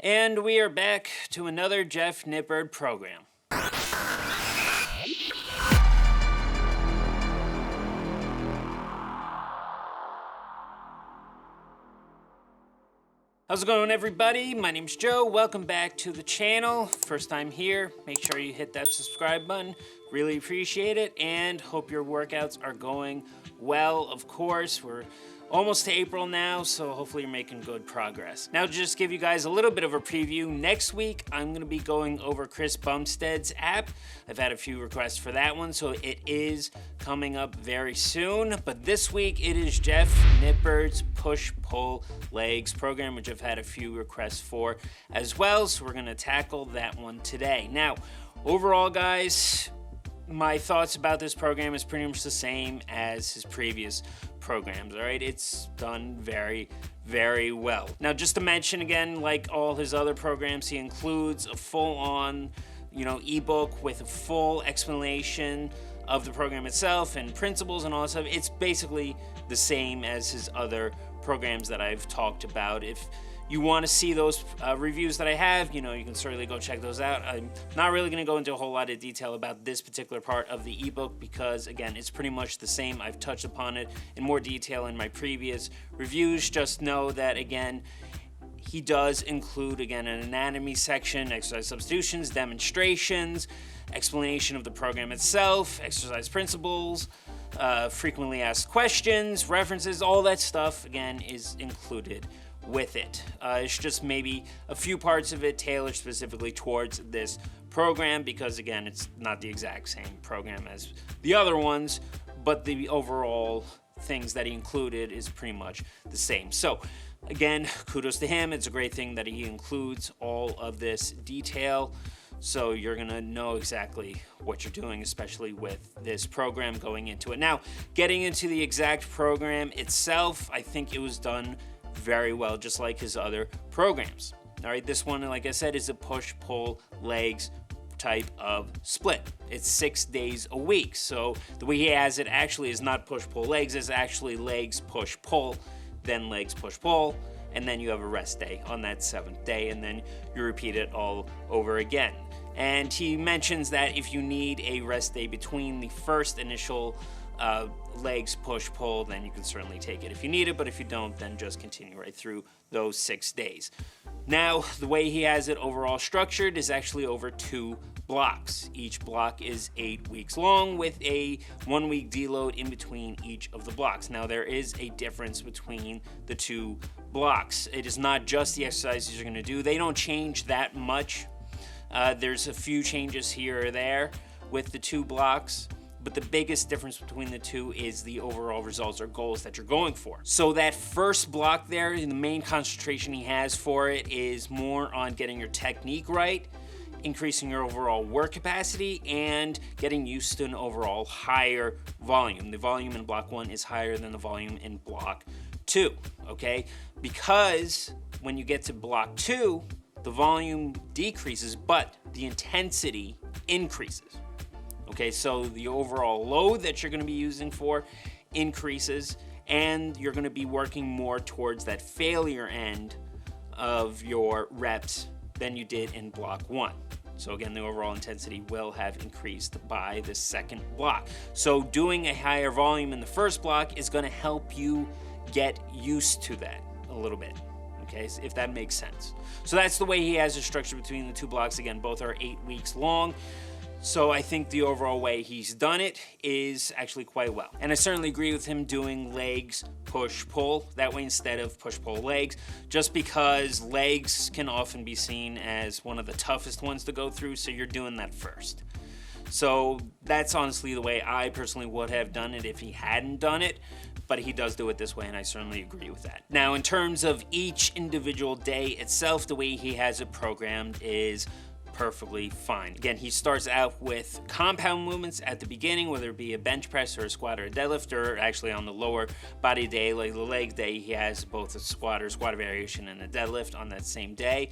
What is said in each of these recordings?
And we are back to another Jeff Nippard program. How's it going, everybody? My name's Joe. Welcome back to the channel. First time here, make sure you hit that subscribe button. Really appreciate it, and hope your workouts are going well. Of course, we're almost to April now, so hopefully you're making good progress. Now, to just give you guys a little bit of a preview, next week I'm going to be going over Chris Bumstead's app. I've had a few requests for that one, so it is coming up very soon. But this week it is Jeff Nippard's push-pull legs program, which I've had a few requests for as well, so we're going to tackle that one today. Now, overall, guys, my thoughts about this program is pretty much the same as his previous programs, all right? It's done very, very well. Now, just to mention again, like all his other programs, he includes a full-on, ebook with a full explanation of the program itself and principles and all that stuff. It's basically the same as his other programs that I've talked about. If you want to see those reviews that I have, you can certainly go check those out. I'm not really going to go into a whole lot of detail about this particular part of the ebook because, again, it's pretty much the same. I've touched upon it in more detail in my previous reviews. Just know that, again, he does include, again, an anatomy section, exercise substitutions, demonstrations, explanation of the program itself, exercise principles, frequently asked questions, references, all that stuff, again, is included with it. It's just maybe a few parts of it tailored specifically towards this program because, again, it's not the exact same program as the other ones, but the overall things that he included is pretty much the same. So, again, kudos to him. It's a great thing that he includes all of this detail, so you're gonna know exactly what you're doing, especially with this program going into it. Now, getting into the exact program itself, I think it was done very well, just like his other programs. All right, this one, like I said, is a push-pull legs type of split. It's 6 days a week. So the way he has it actually is not push-pull legs, it's actually legs push-pull, then legs push-pull, and then you have a rest day on that 7th day, and then you repeat it all over again. And he mentions that if you need a rest day between the first initial legs push-pull, then you can certainly take it if you need it, but if you don't, then just continue right through those 6 days. Now, the way he has it overall structured is actually over 2 blocks. Each block is 8 weeks long with a 1-week deload in between each of the blocks. Now, there is a difference between the 2 blocks. It is not just the exercises you're going to do. They don't change that much. There's a few changes here or there with the 2 blocks, but the biggest difference between the two is the overall results or goals that you're going for. So that first block there, the main concentration he has for it is more on getting your technique right, increasing your overall work capacity, and getting used to an overall higher volume. The volume in block 1 is higher than the volume in block 2, okay? Because when you get to block 2, the volume decreases, but the intensity increases. Okay, so the overall load that you're going to be using for increases, and you're going to be working more towards that failure end of your reps than you did in block 1. So again, the overall intensity will have increased by the second block. So doing a higher volume in the first block is going to help you get used to that a little bit. Okay, if that makes sense. So that's the way he has it structured between the 2 blocks. Again, both are 8 weeks long. So I think the overall way he's done it is actually quite well. And I certainly agree with him doing legs push-pull that way instead of push-pull legs, just because legs can often be seen as one of the toughest ones to go through, so you're doing that first. So that's honestly the way I personally would have done it if he hadn't done it, but he does do it this way, and I certainly agree with that. Now, in terms of each individual day itself, the way he has it programmed is perfectly fine. Again, he starts out with compound movements at the beginning, whether it be a bench press or a squat or a deadlift, or actually on the lower body day, like the leg day, he has both a squat or squat variation and a deadlift on that same day.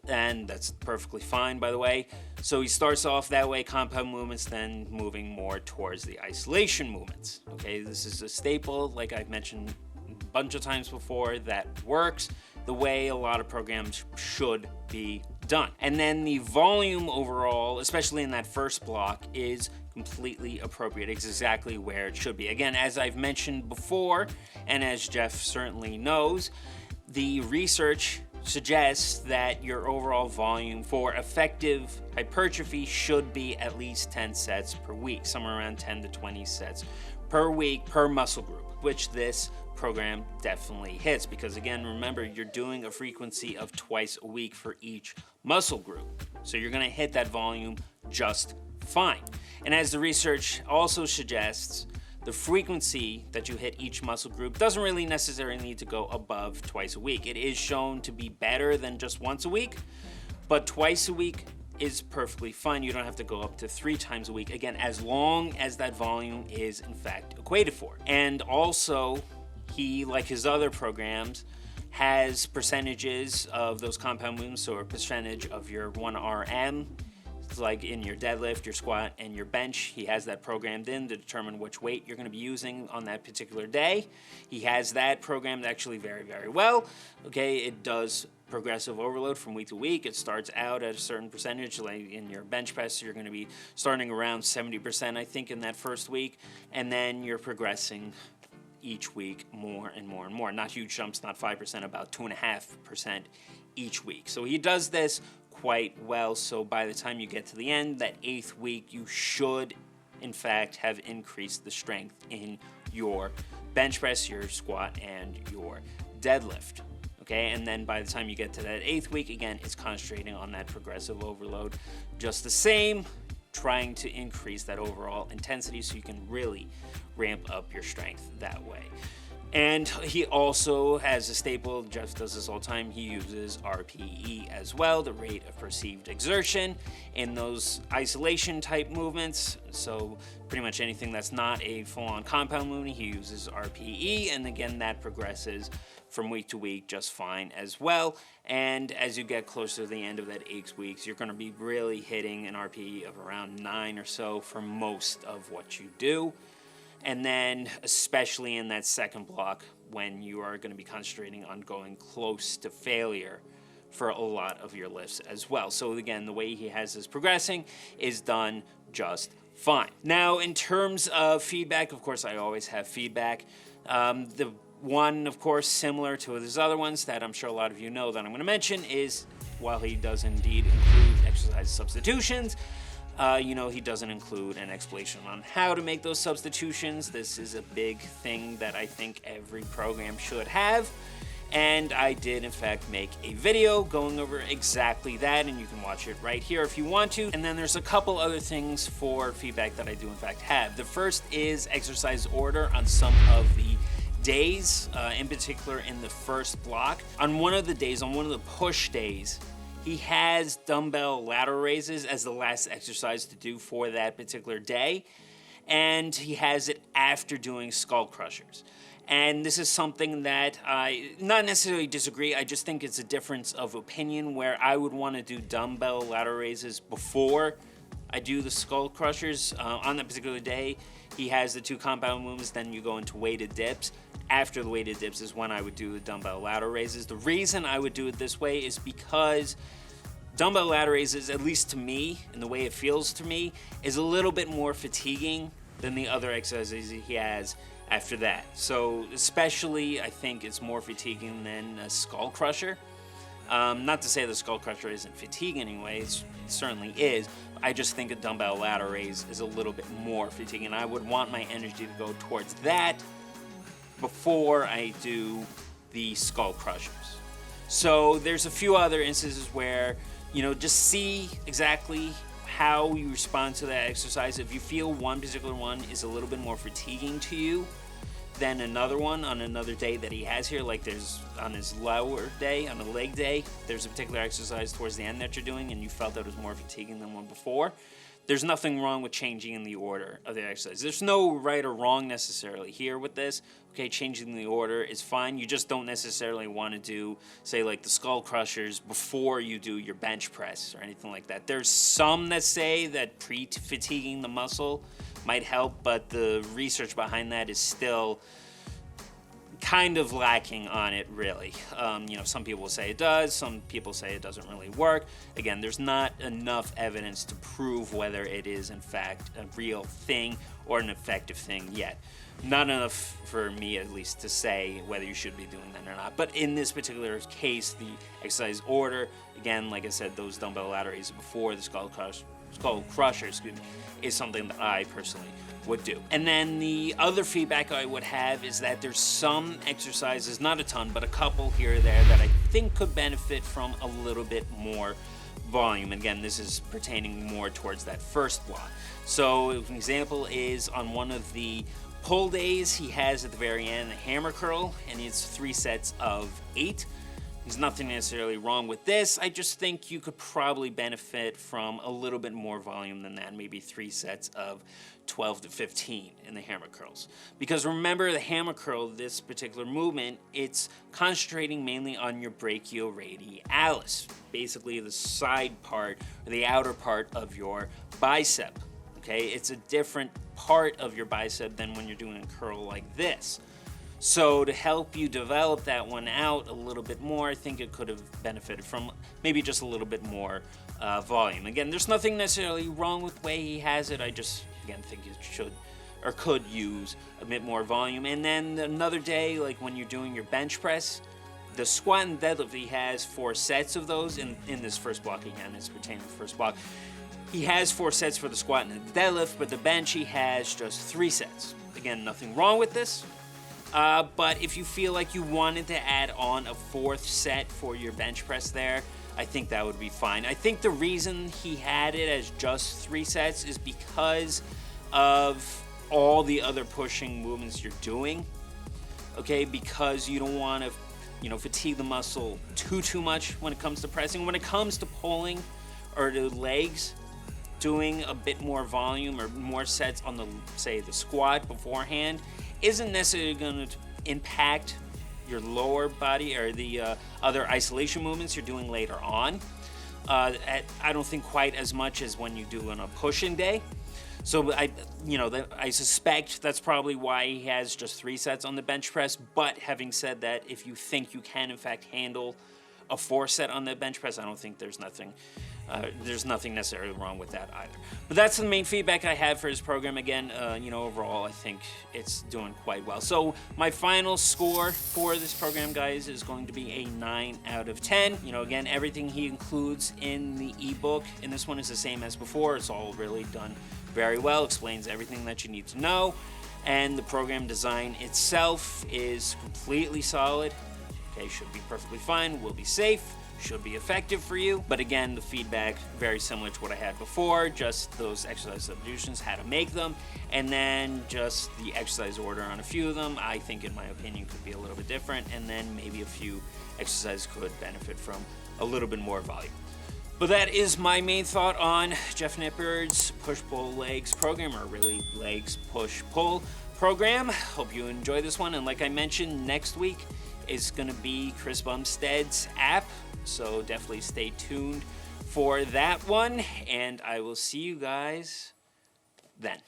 And that's perfectly fine, by the way. So he starts off that way, compound movements, then moving more towards the isolation movements. Okay, this is a staple, like I've mentioned a bunch of times before, that works. the way a lot of programs should be done. And then the volume overall, especially in that first block, is completely appropriate. It's exactly where it should be. Again, as I've mentioned before, and as Jeff certainly knows, the research suggests that your overall volume for effective hypertrophy should be at least 10 sets per week, somewhere around 10 to 20 sets per week per muscle group, which this program definitely hits, because again, remember, you're doing a frequency of twice a week for each muscle group. So you're gonna hit that volume just fine. And as the research also suggests, the frequency that you hit each muscle group doesn't really necessarily need to go above twice a week. It is shown to be better than just once a week, but twice a week is perfectly fine. You don't have to go up to 3 times a week, again, as long as that volume is in fact equated for. And also, he, like his other programs, has percentages of those compound movements, so a percentage of your 1RM, like in your deadlift, your squat, and your bench. He has that programmed in to determine which weight you're going to be using on that particular day. He has that programmed actually very, very well. Okay, it does progressive overload from week to week. It starts out at a certain percentage, like in your bench press, you're going to be starting around 70%, I think, in that first week, and then you're progressing each week more and more and more. Not huge jumps, not 5%, about 2.5% each week. So he does this quite well. So by the time you get to the end, that 8th week, you should in fact have increased the strength in your bench press, your squat, and your deadlift. Okay, and then by the time you get to that 8th week, again, it's concentrating on that progressive overload just the same, trying to increase that overall intensity so you can really ramp up your strength that way. And he also has a staple, Jeff does this all the time, he uses RPE as well, the rate of perceived exertion, in those isolation type movements. So pretty much anything that's not a full-on compound movement, he uses RPE, and again, that progresses from week to week just fine as well. And as you get closer to the end of that 8 weeks, you're going to be really hitting an RPE of around 9 or so for most of what you do. And then especially in that second block, when you are going to be concentrating on going close to failure for a lot of your lifts as well. So again, the way he has this progressing is done just fine. Now, in terms of feedback, of course, I always have feedback. The one, of course, similar to his other ones that I'm sure a lot of you know that I'm going to mention is, while he does indeed include exercise substitutions, he doesn't include an explanation on how to make those substitutions. This is a big thing that I think every program should have. And I did, in fact, make a video going over exactly that, and you can watch it right here if you want to. And then there's a couple other things for feedback that I do, in fact, have. The first is exercise order on some of the days, in particular in the first block. On one of the days, on one of the push days, he has dumbbell lateral raises as the last exercise to do for that particular day, and he has it after doing skull crushers. And this is something that I not necessarily disagree, I just think it's a difference of opinion, where I would want to do dumbbell lateral raises before I do the skull crushers. On that particular day, he has the 2 compound movements, then you go into weighted dips. After the weighted dips is when I would do the dumbbell lateral raises. The reason I would do it this way is because dumbbell lateral raises, at least to me, and the way it feels to me, is a little bit more fatiguing than the other exercises he has after that. So especially, I think it's more fatiguing than a skull crusher. Not to say the skull crusher isn't fatiguing anyway, it certainly is. I just think a dumbbell lateral raise is a little bit more fatiguing. I would want my energy to go towards that before I do the skull crushers. So there's a few other instances where, just see exactly how you respond to that exercise. If you feel one particular one is a little bit more fatiguing to you than another one on another day that he has here, like there's on his lower day, on the leg day, there's a particular exercise towards the end that you're doing and you felt that it was more fatiguing than one before, there's nothing wrong with changing in the order of the exercise. There's no right or wrong necessarily here with this. Okay, changing the order is fine. You just don't necessarily want to do, say, like the skull crushers before you do your bench press or anything like that. There's some that say that pre-fatiguing the muscle might help, but the research behind that is still kind of lacking on it, really. You know, some people say it does, some people say it doesn't really work. Again, there's not enough evidence to prove whether it is in fact a real thing or an effective thing yet. Not enough for me, at least, to say whether you should be doing that or not. But in this particular case, the exercise order, again, like I said, those dumbbell lat raises before the skull crusher, is something that I personally would do. And then the other feedback I would have is that there's some exercises, not a ton, but a couple here or there that I think could benefit from a little bit more volume. Again, this is pertaining more towards that first block. So an example is on one of the pull days, he has at the very end a hammer curl, and it's 3 sets of 8. There's nothing necessarily wrong with this. I just think you could probably benefit from a little bit more volume than that, maybe 3 sets of 12 to 15 in the hammer curls. Because remember, the hammer curl, this particular movement, it's concentrating mainly on your brachioradialis, basically the side part or the outer part of your bicep. Okay, it's a different part of your bicep than when you're doing a curl like this. So to help you develop that one out a little bit more, I think it could have benefited from maybe just a little bit more volume. Again, there's nothing necessarily wrong with the way he has it. I just, again, think it should or could use a bit more volume. And then another day, like when you're doing your bench press, the squat and deadlift, he has 4 sets of those in this first block. Again, it's pertaining to the first block. He has 4 sets for the squat and the deadlift, but the bench he has just 3 sets. Again, nothing wrong with this. But if you feel like you wanted to add on a 4th set for your bench press there, I think that would be fine. I think the reason he had it as just 3 sets is because of all the other pushing movements you're doing. Okay, because you don't want to, you know, fatigue the muscle too much when it comes to pressing. When it comes to pulling or the legs, doing a bit more volume or more sets on the, say, the squat beforehand isn't necessarily going to impact your lower body or the other isolation movements you're doing later on. I don't think quite as much as when you do on a pushing day. So I suspect that's probably why he has just 3 sets on the bench press. But having said that, if you think you can in fact handle a 4 set on the bench press, I don't think there's nothing necessarily wrong with that either. But that's the main feedback I have for his program. Again, overall, I think it's doing quite well. So my final score for this program, guys, is going to be a 9 out of 10. Again, everything he includes in the ebook in this one is the same as before. It's all really done very well, explains everything that you need to know. And the program design itself is completely solid. Okay, should be perfectly fine, will be safe, should be effective for you. But again, the feedback, very similar to what I had before, just those exercise substitutions, how to make them, and then just the exercise order on a few of them, I think in my opinion could be a little bit different, and then maybe a few exercises could benefit from a little bit more volume. But that is my main thought on Jeff Nippard's push-pull legs program, or really legs push-pull program. Hope you enjoy this one, and like I mentioned, next week is going to be Chris Bumstead's app, so definitely stay tuned for that one, and I will see you guys then.